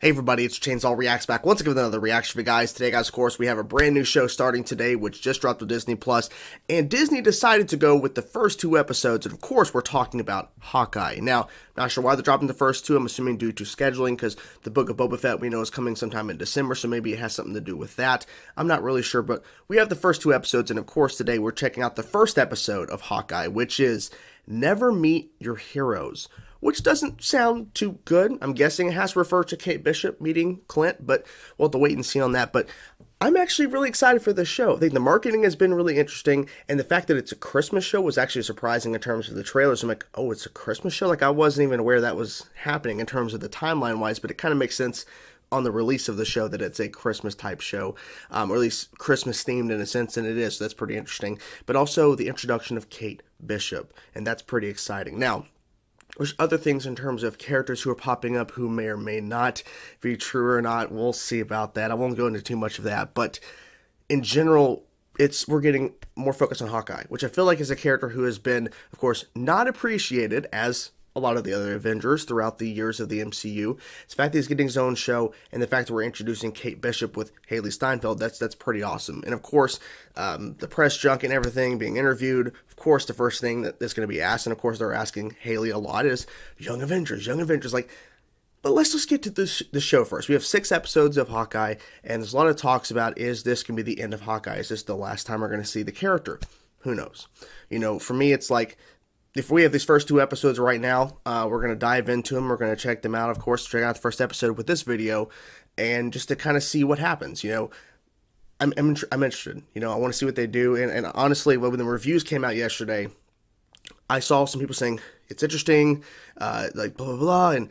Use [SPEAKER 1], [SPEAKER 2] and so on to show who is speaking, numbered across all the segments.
[SPEAKER 1] Hey everybody, it's Chainsaw Reacts back once again with another reaction for you guys. Today, guys, of course, we have a brand new show starting today, which just dropped to Disney+. And Disney decided to go with the first two episodes, and of course, we're talking about Hawkeye. Now, not sure why they're dropping the first two. I'm assuming due to scheduling, because the Book of Boba Fett we know is coming sometime in December, so maybe it has something to do with that. I'm not really sure, but we have the first two episodes, and of course, today we're checking out the first episode of Hawkeye, which is Never Meet Your Heroes. Which doesn't sound too good. I'm guessing it has to refer to Kate Bishop meeting Clint, but we'll have to wait and see on that. But I'm actually really excited for this show. I think the marketing has been really interesting, and the fact that it's a Christmas show was actually surprising in terms of the trailers. I'm like, oh, it's a Christmas show? Like, I wasn't even aware that was happening in terms of the timeline-wise, but it kind of makes sense on the release of the show that it's a Christmas-type show, or at least Christmas-themed in a sense, and it is, so that's pretty interesting. But also the introduction of Kate Bishop, and that's pretty exciting. Now, there's other things in terms of characters who are popping up who may or may not be true or not. We'll see about that. I won't go into too much of that. But in general, we're getting more focused on Hawkeye, which I feel like is a character who has been, of course, not appreciated as a lot of the other Avengers throughout the years of the MCU. It's the fact that he's getting his own show, and the fact that we're introducing Kate Bishop with Haley Steinfeld, that's pretty awesome. And of course, the press junk and everything, being interviewed, of course, the first thing that's going to be asked, and of course they're asking Haley a lot, is Young Avengers, like, but let's just get to the show first. We have 6 episodes of Hawkeye, and there's a lot of talks about, is this going to be the end of Hawkeye? Is this the last time we're going to see the character? Who knows? You know, for me, it's like, if we have these first 2 episodes right now, we're going to dive into them. We're going to check them out, of course, check out the first episode with this video, and just to kind of see what happens, you know. I'm interested, you know, I want to see what they do, and honestly, when the reviews came out yesterday, I saw some people saying, it's interesting, like, blah, blah, blah, and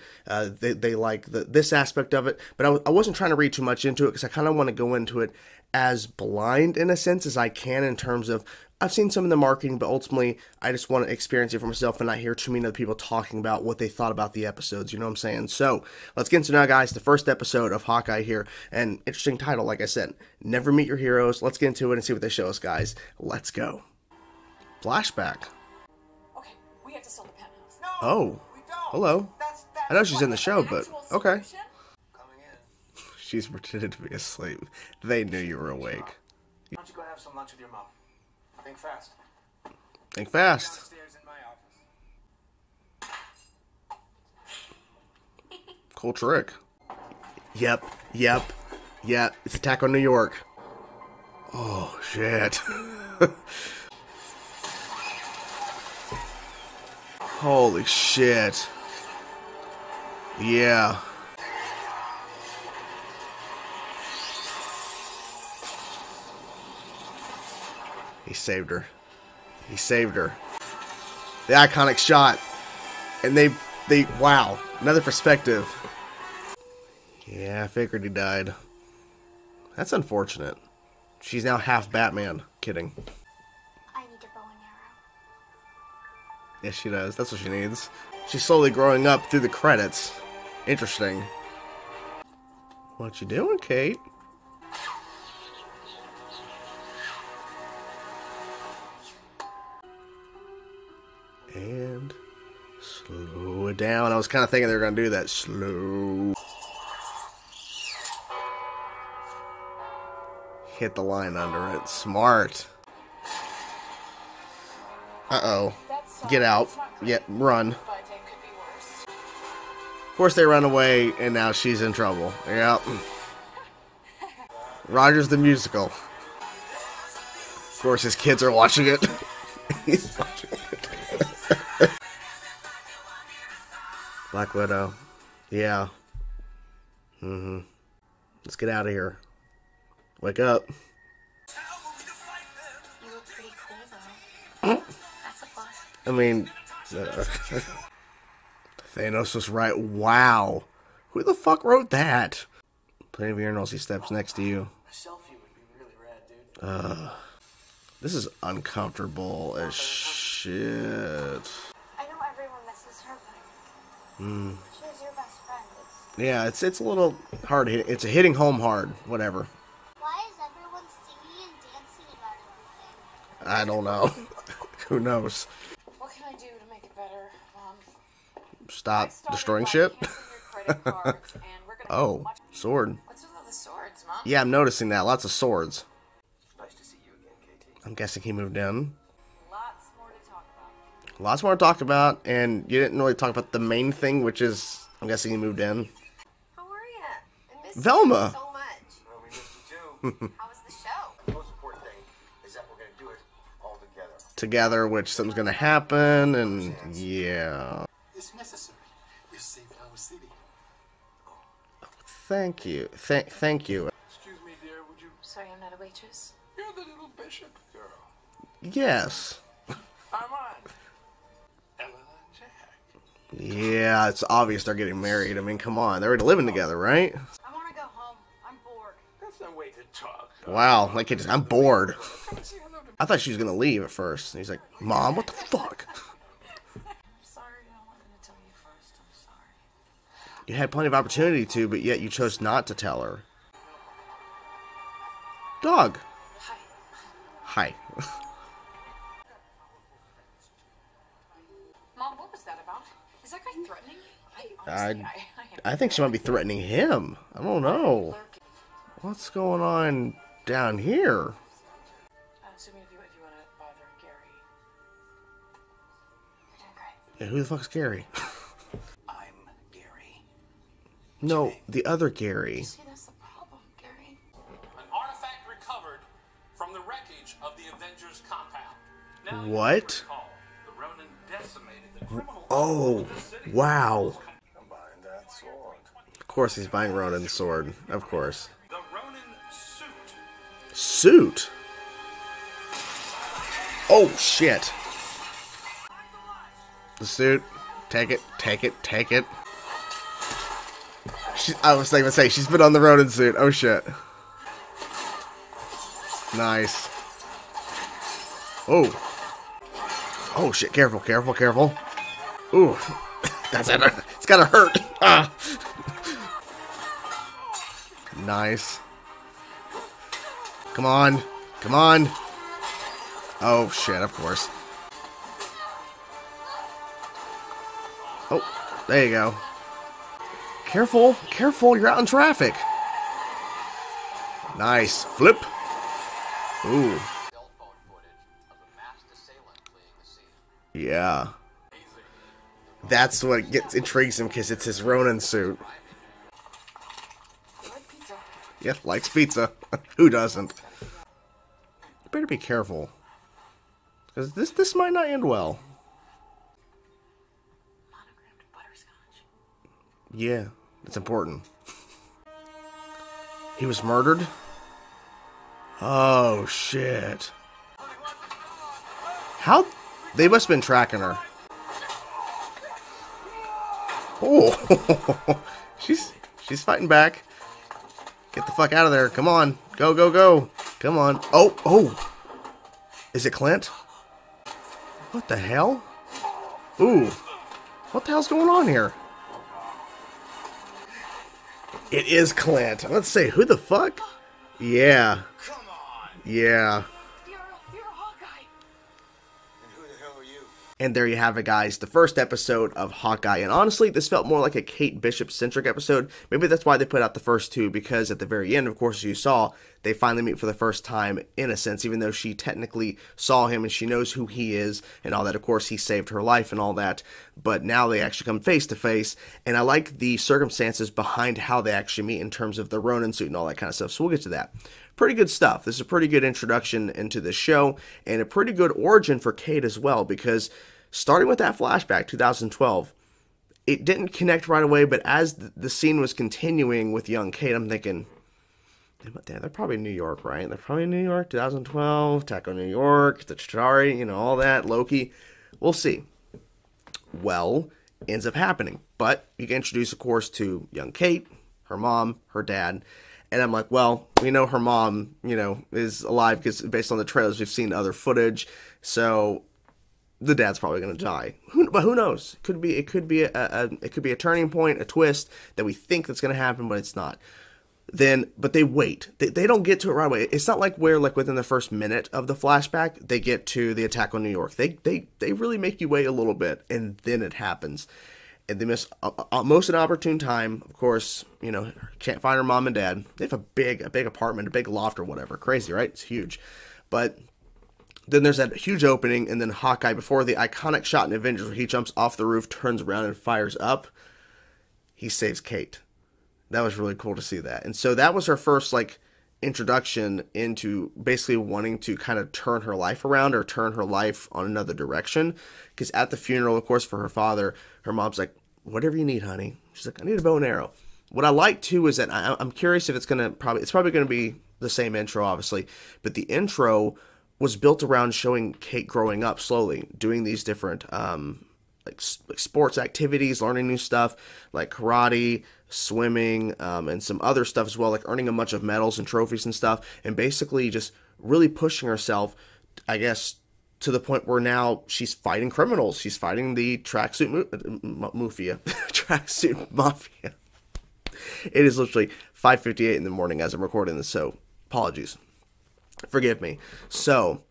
[SPEAKER 1] they like this aspect of it, but I wasn't trying to read too much into it, because I kind of want to go into it as blind, in a sense, as I can, in terms of, I've seen some of the marketing, but ultimately, I just want to experience it for myself and not hear too many other people talking about what they thought about the episodes, you know what I'm saying? So, let's get into now, guys, the first episode of Hawkeye here, and interesting title, like I said, Never Meet Your Heroes. Let's get into it and see what they show us, guys. Let's go. Flashback.
[SPEAKER 2] Okay, we have to sell the penthouse.
[SPEAKER 3] No,
[SPEAKER 1] oh,
[SPEAKER 3] we don't.
[SPEAKER 1] hello.
[SPEAKER 3] That's
[SPEAKER 1] I know she's in the show, but okay.
[SPEAKER 3] Coming in.
[SPEAKER 1] She's pretended to be asleep. They knew you were awake.
[SPEAKER 3] Why don't you go have some lunch with your mom? Think fast.
[SPEAKER 1] Think fast.
[SPEAKER 3] Downstairs in my office.
[SPEAKER 1] Cool trick. Yep. It's Attack on New York. Oh, shit. Holy shit. Yeah. He saved her. He saved her. The iconic shot. And they wow. Another perspective. Yeah, I figured he died. That's unfortunate. She's now half Batman. Kidding.
[SPEAKER 4] I need a bow and arrow.
[SPEAKER 1] Yes, she does. That's what she needs. She's slowly growing up through the credits. Interesting. What you doing, Kate? And slow it down. I was kind of thinking they were going to do that. Slow. Hit the line under it. Smart. Uh-oh. Get out. Yeah, run. Of course they run away, and now she's in trouble. Yep. Rogers the Musical. Of course his kids are watching it. He's watching it. Black Widow. Yeah. Let's get out of here. Wake up.
[SPEAKER 4] You look pretty cool, though. That's a plus.
[SPEAKER 1] I mean, Thanos was right. Wow. Who the fuck wrote that? Plenty of urinals. He steps next to you.
[SPEAKER 3] A selfie would be really rad, dude.
[SPEAKER 1] This is uncomfortable as shit.
[SPEAKER 4] I know everyone misses her, but she was your best friend.
[SPEAKER 1] Yeah, it's a little hard. It's a hitting home hard. Whatever.
[SPEAKER 4] Why is everyone singing and dancing about everything?
[SPEAKER 1] I don't know. Who knows?
[SPEAKER 2] What can I do to make it better, Mom?
[SPEAKER 1] Stop destroying shit.
[SPEAKER 2] Your credit cards, and we're
[SPEAKER 1] Oh, sword.
[SPEAKER 2] What's with all the swords, Mom?
[SPEAKER 1] Yeah, I'm noticing that. Lots of swords.
[SPEAKER 3] Nice to see you again, Katie.
[SPEAKER 1] I'm guessing he moved in.
[SPEAKER 2] Lots more to talk about.
[SPEAKER 1] Lots more to talk about, and you didn't really talk about the main thing, which is, I'm guessing he moved in.
[SPEAKER 4] How are you? I miss
[SPEAKER 1] Velma.
[SPEAKER 4] you so much.
[SPEAKER 3] Well, we missed you too.
[SPEAKER 4] How was the show?
[SPEAKER 3] The most important thing is that we're going to do it all together.
[SPEAKER 1] Together, which something's gonna happen, and yeah.
[SPEAKER 5] It's necessary. You saved our city.
[SPEAKER 1] Thank you. Thank you.
[SPEAKER 5] Excuse me, dear, would you...
[SPEAKER 2] Sorry, I'm not a waitress.
[SPEAKER 5] You're the little bishop girl.
[SPEAKER 1] Yes.
[SPEAKER 5] I'm on. Ellen and Jack.
[SPEAKER 1] Yeah, it's obvious they're getting married. I mean, come on. They're already living together, right?
[SPEAKER 4] I want to go home. I'm bored.
[SPEAKER 5] That's no way to talk.
[SPEAKER 1] Wow, like I'm bored.
[SPEAKER 5] Come and say hello to me.
[SPEAKER 1] I thought she was gonna leave at first. And he's like, Mom, what the fuck?
[SPEAKER 2] I'm sorry, I wanted to tell you first. I'm sorry.
[SPEAKER 1] You had plenty of opportunity to, but yet you chose not to tell her. Dog.
[SPEAKER 2] Hi.
[SPEAKER 1] Hi.
[SPEAKER 2] Mom, what was that about? Is that guy threatening?
[SPEAKER 1] I think she might be threatening him. I don't know. What's going on down here?
[SPEAKER 2] Assuming if you want to bother Gary. You're doing great.
[SPEAKER 1] Yeah, who the fuck's Gary?
[SPEAKER 5] I'm Gary.
[SPEAKER 1] No, the other Gary.
[SPEAKER 2] See, that's the problem, Gary.
[SPEAKER 6] An artifact recovered from the wreckage of the Avengers compound. Now,
[SPEAKER 1] What?
[SPEAKER 6] you recall, the Ronin decimated the criminal
[SPEAKER 1] Oh,
[SPEAKER 6] of the city.
[SPEAKER 1] wow.
[SPEAKER 3] I'm buying that sword.
[SPEAKER 1] Of course he's buying Ronin's sword. Of course.
[SPEAKER 6] The Ronin suit.
[SPEAKER 1] Suit? Oh, shit. The suit. Take it, take it, take it. I was going to say, she's been on the Ronin suit. Oh, shit. Nice. Oh. Oh, shit. Careful, careful, careful. Ooh. That's it. It's gotta hurt. Ah. Nice. Come on. Come on. Oh, shit, of course. Oh, there you go. Careful. Careful. You're out in traffic. Nice. Flip. Ooh.
[SPEAKER 7] Cell phone footage of a masked assailant fleeing the scene.
[SPEAKER 1] Yeah. That's what intrigues him, because it's his Ronin suit.
[SPEAKER 2] You like pizza?
[SPEAKER 1] Yeah, likes pizza. Who doesn't? You better be careful, because this might not end well.
[SPEAKER 2] Monogrammed butterscotch.
[SPEAKER 1] Yeah, it's important. He was murdered? Oh, shit. How? They must have been tracking her. Oh, she's fighting back. Get the fuck out of there. Come on. Go, go, go. Come on. Oh, oh. Is it Clint? What the hell? Ooh. What the hell's going on here? It is Clint. Let's say, who the fuck? Yeah.
[SPEAKER 5] Come on.
[SPEAKER 1] Yeah.
[SPEAKER 2] You're a Hawkeye.
[SPEAKER 5] And who the hell are you?
[SPEAKER 1] And there you have it, guys. The first episode of Hawkeye. And honestly, this felt more like a Kate Bishop-centric episode. Maybe that's why they put out the first two, because at the very end, of course, as you saw, they finally meet for the first time, in a sense, even though she technically saw him and she knows who he is and all that. Of course, he saved her life and all that. But now they actually come face to face. And I like the circumstances behind how they actually meet in terms of the Ronin suit and all that kind of stuff. So we'll get to that. Pretty good stuff. This is a pretty good introduction into the show, and a pretty good origin for Kate as well, because starting with that flashback, 2012, it didn't connect right away, but as the scene was continuing with young Kate, I'm thinking, they're probably in New York, right? They're probably in New York, 2012, Taco New York, the Chitauri, you know, all that, Loki. We'll see. Well, ends up happening. But you get introduced, of course, to young Kate, her mom, her dad. And I'm like, well, we know her mom, you know, is alive because based on the trailers, we've seen other footage. So the dad's probably going to die. But who knows? It could be a turning point, a twist that we think that's going to happen, but it's not. But they wait. They don't get to it right away. It's not like where, like, within the first minute of the flashback, they get to the attack on New York. They really make you wait a little bit, and then it happens. and they miss most an opportune time. Of course, you know, can't find her mom and dad. They have a big apartment, a big loft or whatever. Crazy, right? It's huge. But then there's that huge opening, and then Hawkeye, before the iconic shot in Avengers where he jumps off the roof, turns around, and fires up, he saves Kate. That was really cool to see that. And so that was her first, like, introduction into basically wanting to kind of turn her life around or turn her life on another direction. Because at the funeral, of course, for her father, her mom's like, whatever you need, honey. She's like, I need a bow and arrow. What I like, too, is that I'm curious if it's probably going to be the same intro, obviously, but the intro was built around showing Kate growing up slowly, doing these different like sports activities, learning new stuff like karate, swimming, and some other stuff as well, like earning a bunch of medals and trophies and stuff, and basically just really pushing herself, I guess, to the point where now she's fighting criminals. She's fighting the mafia. Tracksuit mafia. It is literally 5:58 in the morning as I'm recording this, so apologies. Forgive me. So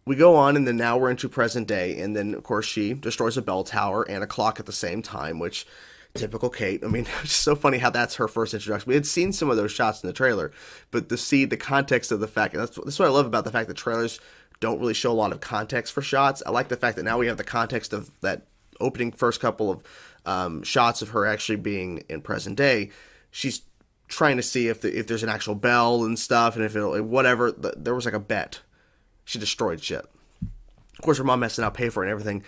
[SPEAKER 1] we go on, and then now we're into present day, and then of course she destroys a bell tower and a clock at the same time, which typical Kate. I mean, it's so funny how that's her first introduction. We had seen some of those shots in the trailer, but to see the context of the fact, and that's what I love about the fact that trailers don't really show a lot of context for shots. I like the fact that now we have the context of that opening first couple of shots of her actually being in present day. She's trying to see if there's an actual bell and stuff, and if it'll, whatever. There was like a bet. She destroyed shit. Of course, her mom has to now pay for it and everything.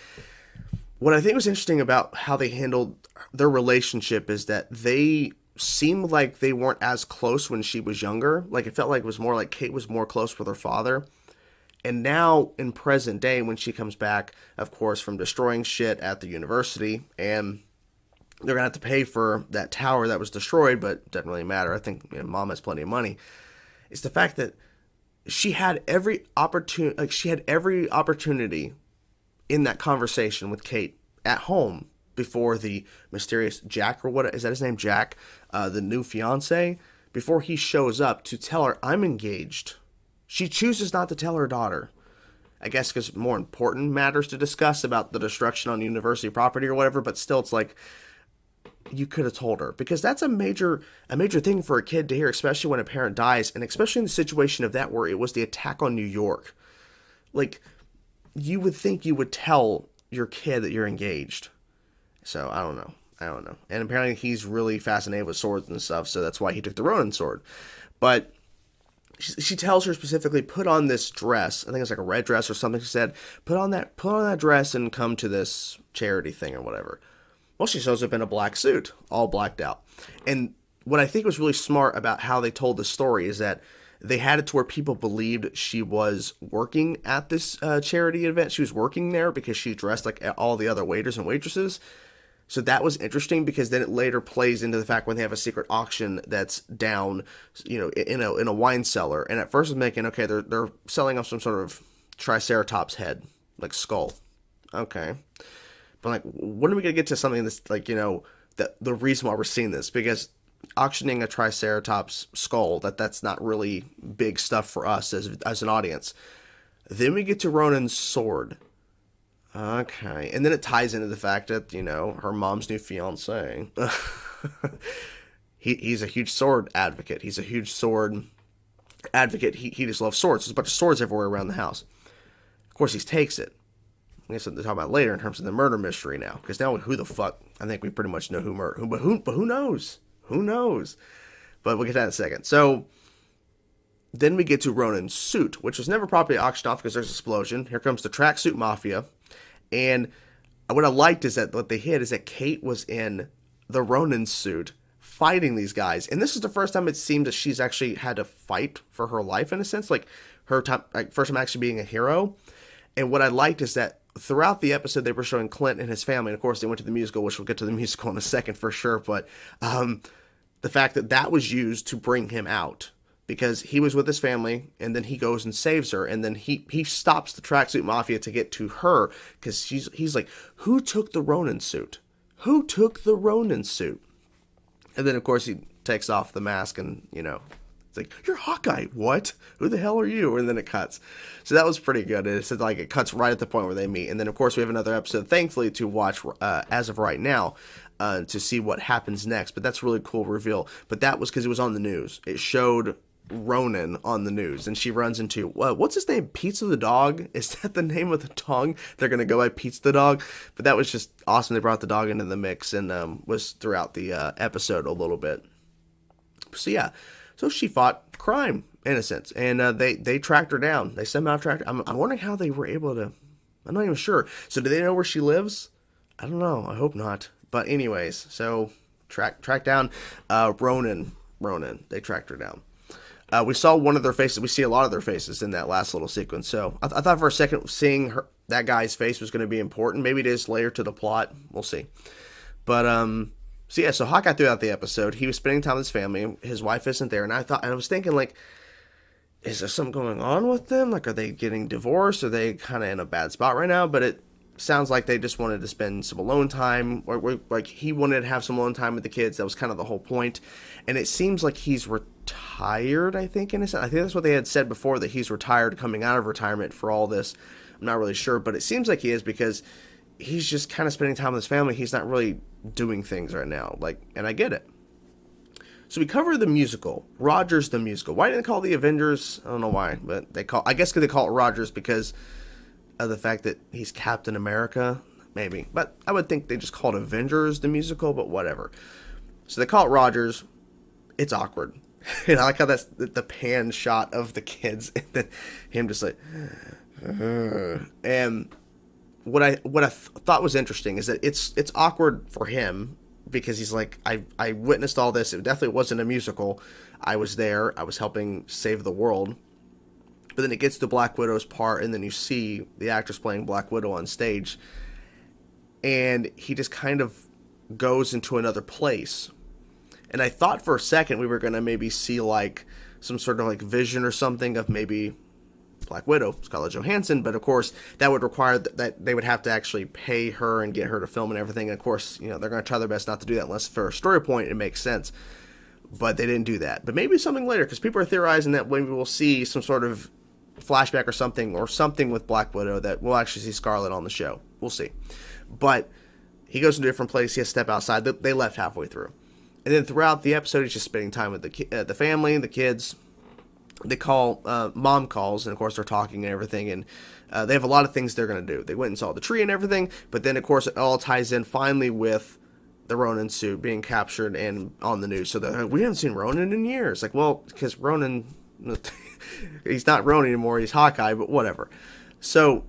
[SPEAKER 1] What I think was interesting about how they handled their relationship is that they seemed like they weren't as close when she was younger. Like, it felt like it was more like Kate was more close with her father. And now, in present day, when she comes back, of course, from destroying shit at the university, and they're going to have to pay for that tower that was destroyed, but it doesn't really matter. I think, you know, mom has plenty of money. It's the fact that she had every opportunity, in that conversation with Kate at home before the mysterious Jack, or what is that his name? Jack, the new fiance, before he shows up to tell her, I'm engaged. She chooses not to tell her daughter. I guess because more important matters to discuss about the destruction on university property or whatever, but still it's like, you could have told her, because that's a major thing for a kid to hear, especially when a parent dies, and especially in the situation of that where it was the attack on New York. Like, you would think you would tell your kid that you're engaged. So I don't know. And apparently he's really fascinated with swords and stuff, so that's why he took the Ronin sword. But she tells her specifically, put on this dress. I think it's like a red dress or something. She said, put on that dress and come to this charity thing or whatever. Well, she shows up in a black suit, all blacked out. And what I think was really smart about how they told the story is that they had it to where people believed she was working at this charity event. She was working there because she dressed like all the other waiters and waitresses. So that was interesting, because then it later plays into the fact when they have a secret auction that's down, you know, in a wine cellar. And at first I'm thinking, okay, they're selling off some sort of triceratops head, like skull. Okay. But like, when are we going to get to something that's like, you know, the reason why we're seeing this? Because auctioning a triceratops skull, that's not really big stuff for us as an audience. Then we get to Ronin's sword. Okay. And then it ties into the fact that, you know, her mom's new fiance. He's a huge sword advocate. He's a huge sword advocate. He just loves swords. There's a bunch of swords everywhere around the house. Of course, he takes it. I guess something to talk about later in terms of the murder mystery now. Because now, who the fuck? I think we pretty much know who murdered. But who knows? Who knows? But we'll get to that in a second. So then we get to Ronin's suit, which was never properly auctioned off because there's an explosion. Here comes the tracksuit mafia. And what I liked is that what they hid is that Kate was in the Ronin suit fighting these guys. And this is the first time it seemed that she's actually had to fight for her life, in a sense. Like, her time, like, first time actually being a hero. And what I liked is that throughout the episode, they were showing Clint and his family. And of course, they went to the musical, which we'll get to the musical in a second for sure. But the fact that was used to bring him out, because he was with his family, and then he goes and saves her, and then he stops the tracksuit mafia to get to her, because he's like, who took the Ronin suit? Who took the Ronin suit? And then, of course, he takes off the mask, and, you know, It's like, you're Hawkeye. What? Who the hell are you? And then it cuts. So that was pretty good. It said like it cuts right at the point where they meet. And then of course we have another episode, thankfully, to watch as of right now to see what happens next. But that's a really cool reveal. But that was because it was on the news. It showed Ronan on the news, and she runs into what's his name? Pizza the dog? Is that the name of the dog? They're gonna go by Pizza the dog. But that was just awesome. They brought the dog into the mix and was throughout the episode a little bit. So yeah. So she fought crime, in a sense, and they tracked her down. They somehow tracked her. I'm wondering how they were able to. I'm not even sure. So do they know where she lives? I don't know. I hope not. But anyways, so track down Ronan. They tracked her down. We saw one of their faces. We see a lot of their faces in that last little sequence. So I thought for a second seeing that guy's face was going to be important. Maybe it is later to the plot. We'll see. But so yeah, so Hawkeye throughout the episode, he was spending time with his family. His wife isn't there, and I was thinking, like, is there something going on with them? Like, are they getting divorced? Are they kind of in a bad spot right now? But it sounds like they just wanted to spend some alone time, or like he wanted to have some alone time with the kids. That was kind of the whole point. And it seems like he's retired, I think, in a sense. I think that's what they had said before, that he's retired, coming out of retirement for all this. I'm not really sure, but it seems like he is, because he's just kind of spending time with his family. He's not really doing things right now, like, and I get it. So we cover the musical, Rogers the musical. Why didn't they call it the Avengers? I don't know why, but I guess they call it Rogers because of the fact that he's Captain America, maybe. But I would think they just called Avengers the musical, but whatever. So they call it Rogers. It's awkward. And I like how that's the pan shot of the kids, and then him just like, and what I thought was interesting is that it's awkward for him, because he's like, I witnessed all this. It definitely wasn't a musical. I was there. I was helping save the world. But then it gets to Black Widow's part, and then you see the actress playing Black Widow on stage, and he just kind of goes into another place. And I thought for a second we were going to maybe see like some sort of like vision or something of maybe Black Widow, Scarlett Johansson, but of course that would require that they would have to actually pay her and get her to film and everything. And of course, you know, they're going to try their best not to do that unless for a story point it makes sense. But they didn't do that. But maybe something later, because people are theorizing that maybe we'll see some sort of flashback or something with Black Widow, that we'll actually see Scarlett on the show. We'll see. But he goes to a different place. He has to step outside. They left halfway through. And then throughout the episode, he's just spending time with the family, the kids. They call, mom calls, and of course they're talking and everything, and they have a lot of things they're going to do. They went and saw the tree and everything, but then of course it all ties in finally with the Ronin suit being captured and on the news. So we haven't seen Ronin in years. Like, well, because Ronin, he's not Ronin anymore, he's Hawkeye, but whatever. So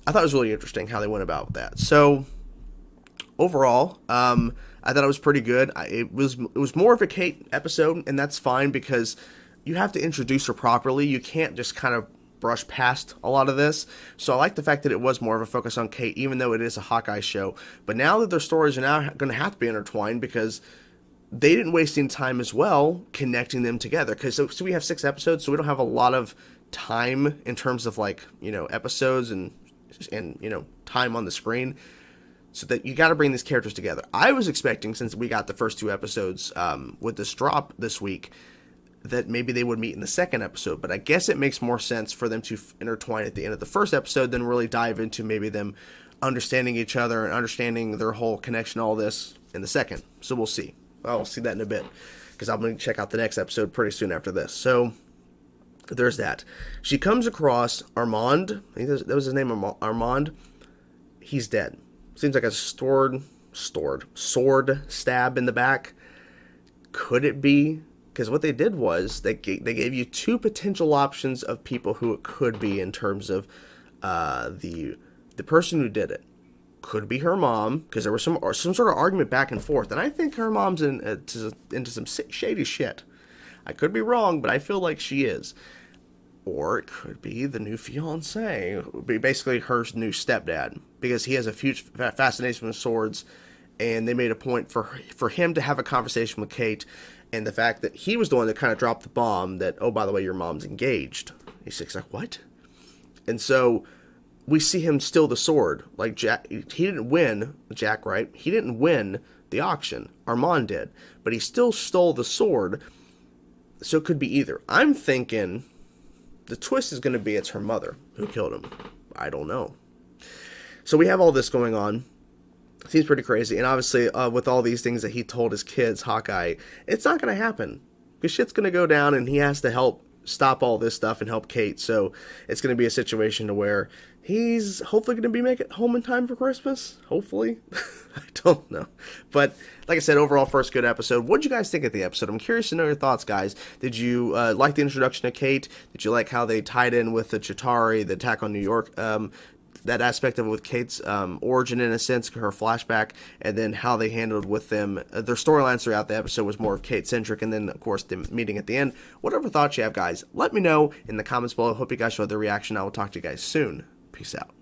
[SPEAKER 1] I thought it was really interesting how they went about that. So overall, I thought it was pretty good. It was more of a Kate episode, and that's fine, because you have to introduce her properly. You can't just kind of brush past a lot of this. So I like the fact that it was more of a focus on Kate, even though it is a Hawkeye show. But now that their stories are now going to have to be intertwined, because they didn't waste any time as well connecting them together. Because so we have 6 episodes, so we don't have a lot of time in terms of, like, you know, episodes and you know, time on the screen. So that you got to bring these characters together. I was expecting, since we got the first 2 episodes with this drop this week, that maybe they would meet in the second episode. But I guess it makes more sense for them to intertwine at the end of the first episode than really dive into maybe them understanding each other and understanding their whole connection, all this, in the second. So we'll see. I'll see that in a bit, because I'm going to check out the next episode pretty soon after this. So there's that. She comes across Armand. I think that was his name, Armand. He's dead. Seems like a sword stab in the back. Could it be? Because what they did was they gave you 2 potential options of people who it could be in terms of the person who did it. Could be her mom, because there was some sort of argument back and forth, and I think her mom's into some shady shit. I could be wrong, but I feel like she is. Or it could be the new fiance, it would be basically her new stepdad, because he has a huge fascination with swords, and they made a point for him to have a conversation with Kate, and the fact that he was the one that kind of dropped the bomb that, oh, by the way, your mom's engaged. He's like, what? And so we see him steal the sword. Like, Jack, he didn't win, Jack, right? He didn't win the auction. Armand did. But he still stole the sword. So it could be either. I'm thinking the twist is going to be it's her mother who killed him. I don't know. So we have all this going on. Seems pretty crazy. And obviously, with all these things that he told his kids, Hawkeye, it's not going to happen. Because shit's going to go down, and he has to help stop all this stuff and help Kate. So it's going to be a situation to where he's hopefully going to be making it home in time for Christmas. Hopefully. I don't know. But like I said, overall, first good episode. What did you guys think of the episode? I'm curious to know your thoughts, guys. Did you like the introduction of Kate? Did you like how they tied in with the Chitauri, the attack on New York? That aspect of it with Kate's origin, in a sense, her flashback, and then how they handled with them. Their storylines throughout the episode was more of Kate-centric, and then, of course, the meeting at the end. Whatever thoughts you have, guys, let me know in the comments below. Hope you guys showed the reaction. I will talk to you guys soon. Peace out.